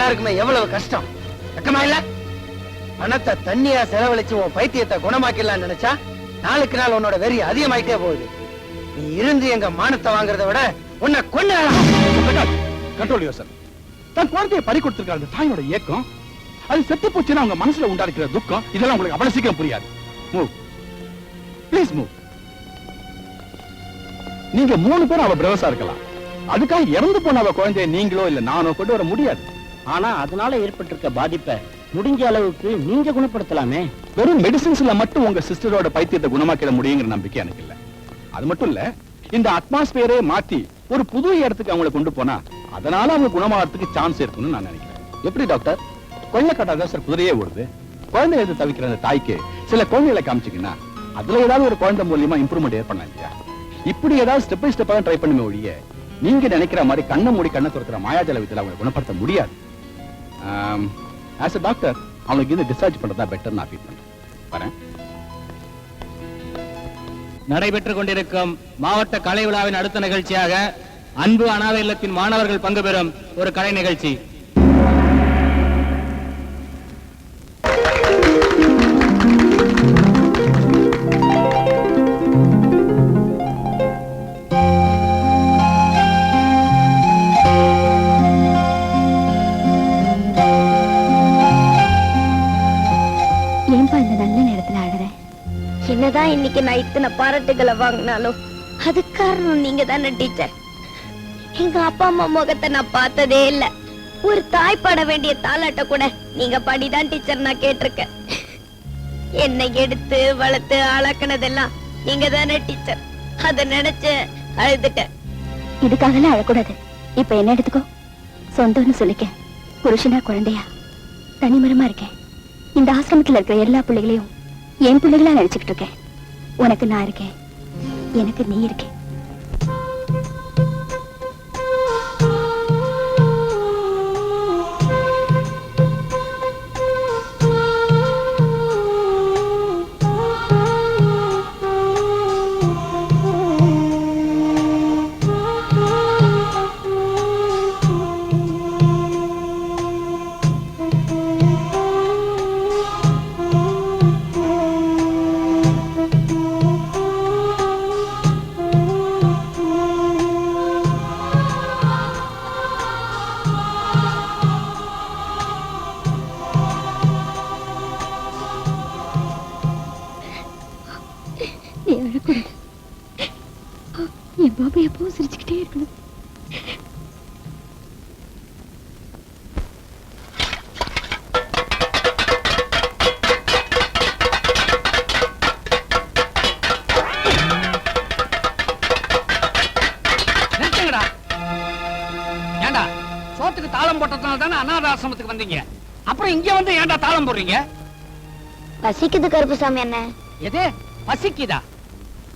எல்லாருக்குமே எவ்வளவு கஷ்டம் வெக்கமா இல்ல? பணத்தை தண்ணியா செலவழிச்சு உன் பைத்தியத்தை குணமாக்கலாம்னு நினைச்சா நாளுக்கு நாள் உன்னோட வெறி அதிகமாயிட்டே போகுது. நீ இருந்து எங்க மானத்தை வாங்குறத விட உன்னை கொண்டு கண்ட்ரோல் யோர் செல்ஃப். தன் குழந்தையை பறி கொடுத்திருக்கிற அந்த தாயோட ஏக்கம், அது செத்து போச்சுன்னா அவங்க மனசுல உண்டாக்குற துக்கம், இதெல்லாம் உங்களுக்கு அவ்வளவு சீக்கிரம் புரியாது. Move please move. நீங்க 3 பேரும் அவ பிரவசா இருக்கலாம், அதுக்காக இறந்து போன அவ குழந்தைய நீங்களோ இல்ல நானோ கொண்டு வர முடியாது. ஆனா அதனால ஏற்பட்டிருக்க பாதிப்பை முடிஞ்ச அளவுக்கு நீங்க குணப்படுத்தலாமே. வெறும் மெடிசின்ஸ்ல மட்டும் உங்க சிஸ்டரோட பைத்தியத்தை குணமாக்கிட முடியுங்கிற நம்பிக்கை எனக்கு இல்ல. அது மட்டும் இல்ல, இந்த அட்மாஸ்பியரே மாத்தி ஒரு புது இடத்துக்கு அவங்களை கொண்டு போனா அதனால அவங்க குணமாகறதுக்கு சான்ஸ் இருக்குன்னு நான் நினைக்கிறேன். எப்படி டாக்டர்? கொள்ளக்காட்டாதான் சார் குதிரையே ஓடுது. குழந்தை எது தவிக்கிற அந்த தாய்க்கு சில குழந்தைகளை காமிச்சிங்கன்னா அதுல ஏதாவது ஒரு குழந்தை மூலியமா இம்ப்ரூவ்மெண்ட் ஏற்படலாம் இல்லையா? இப்படி ஏதாவது ஸ்டெப் பை ஸ்டெப்பா ட்ரை பண்ணுமே ஒழிய நீங்க நினைக்கிற மாதிரி கண்ணை மூடி கண்ணை துறக்கிற மாயாஜல விதத்துல அவங்களை குணப்படுத்த முடியாது. ஆஸ் எ டாக்டர் அவங்களுக்கு இது டிஸ்சார்ஜ் பண்றதா பெட்டர் நான் ஃபீல் பண்றேன். வரேன். நடைபெற்றுக் கொண்டிருக்கும் மாவட்ட கலை விழாவின் அடுத்த நிகழ்ச்சியாக அன்பு அனாதை இல்லத்தின் மாணவர்கள் பங்கு பெறும் ஒரு கலை நிகழ்ச்சி. என்னதான் இன்னைக்கு நான் இத்தனை பாராட்டுகளை வாங்கினாலும் அது காரணம் நீங்க தானே டீச்சர். எங்க அப்பா அம்மா முகத்தை நான் பார்த்ததே இல்ல. ஒரு தாய் பாட வேண்டிய தாலாட்ட கூட நீங்க பாடிதான் டீச்சர் நான் கேட்டிருக்கேன். என்னை எடுத்து வளர்த்து ஆளாக்குனதெல்லாம் நீங்க தானே டீச்சர். அத நினைச்சு அழுதுட்டேன். இதுக்காகலாம் அழக்கூடாது. இப்ப என்ன எடுத்துக்கோ, சொந்தம்னு சொல்லிக்க. புருஷனா குழந்தையா தனிமரமா இருக்கேன். இந்த ஆசிரமத்துல இருக்கிற எல்லா பிள்ளைகளையும் என் பிள்ளைகளா நினைச்சுக்கிட்டு இருக்கேன். உனக்கு நான் இருக்கேன், எனக்கு நீ இருக்கேன். என் பாபா எப்பவும் சிரிச்சுக்கிட்டே இருக்கணும். ஏண்டா சோத்துக்கு தாளம் போட்டதுனால தானே அநாத ஆசிரமத்துக்கு வந்தீங்க. அப்புறம் இங்க வந்து ஏண்டா தாளம் போடுறீங்க? பசிக்குது கருப்புசாமி அண்ணன். எது பசிக்குதா?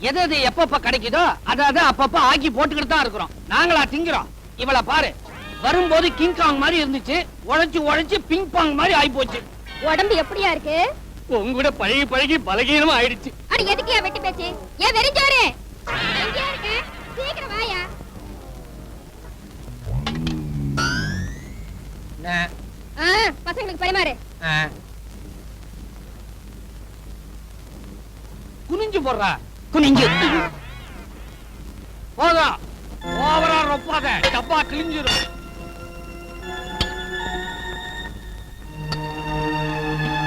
எது எது எப்பப்ப கிடைக்குதோ அதை அப்பப்ப ஆக்கி போட்டுக்கிட்டு தான் இருக்கிறோம். நாங்களா திங்கிறோம்? இவளை பாரு, வரும்போது கிங்காங் மாதிரி இருந்துச்சு, உழைச்சு உழைச்சு பிங் பாங் மாதிரி ஆயி போச்சு. உடம்பு எப்படியா இருக்கு? உங்கூட பழகி பழகி பலகீனமா ஆயிடுச்சு. அட எதுக்கியா வெட்டி பேச்சு? ஏன் வெறிஞ்சோரே எங்க இருக்க? சீக்கிரம் வாயா. பசங்களுக்கு பரிமாறு. குனிஞ்சு போடுறா. குனிஞ்சு போதும். ஓவரா ரொப்பாத, டப்பா கிழிஞ்சிரும்.